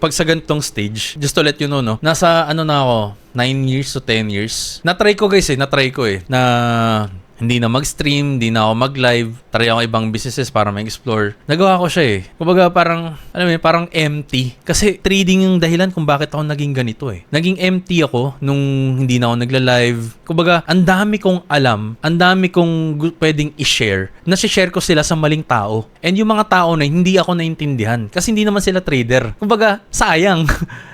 pag sa ganitong stage, just to let you know, no, nasa ano na ako, 9 years to 10 years. Na-try ko guys na hindi na mag-stream, hindi na ako mag-live. Try ako ibang businesses para mag-explore. Nagawa ko siya eh. Kumbaga parang, alam mo yun, parang empty. Kasi trading yung dahilan kung bakit ako naging ganito eh. Naging empty ako nung hindi na ako nagla-live. Kumbaga, ang dami kong alam, ang dami kong pwedeng i-share. Nasi-share ko sila sa maling tao. And yung mga tao na hindi ako naintindihan. Kasi hindi naman sila trader. Kumbaga, sayang.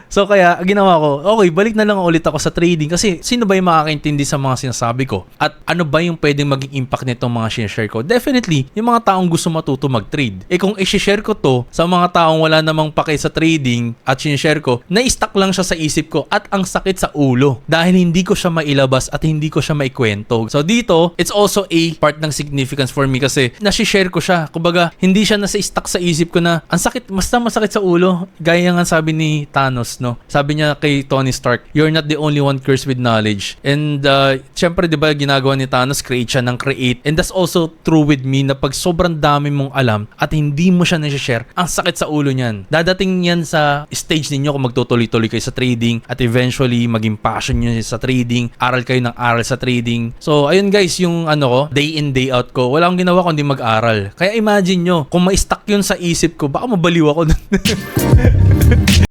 So kaya ginawa ko, okay, balik na lang ulit ako sa trading kasi sino ba yung makakaintindi sa mga sinasabi ko? At ano ba yung pwedeng maging impact nitong mga sinishare ko? Definitely, yung mga taong gusto matuto mag-trade. Eh kung i-share ko to sa mga taong wala namang pake sa trading at sinishare ko, na-stuck lang siya sa isip ko at ang sakit sa ulo dahil hindi ko siya mailabas at hindi ko siya maikwento. So dito, it's also a part ng significance for me kasi nasi-share ko siya. Kumbaga, hindi siya nasa-stuck sa isip ko na ang sakit, basta masakit sa ulo. Gaya nga sabi ni Thanos, no? Sabi niya kay Tony Stark, you're not the only one cursed with knowledge. And syempre, di ba, ginagawa ni Thanos, create siya ng create. And that's also true with me na pag sobrang dami mong alam at hindi mo siya nasi-share, ang sakit sa ulo niyan. Dadating yan sa stage ninyo kung magtutuloy-tuloy kayo sa trading at eventually maging passion nyo sa trading, aral kayo ng aral sa trading. So, ayun guys, yung ano ko, day in, day out ko, wala akong ginawa kundi mag-aral. Kaya imagine nyo, kung ma-stuck yun sa isip ko, baka mabaliw ako.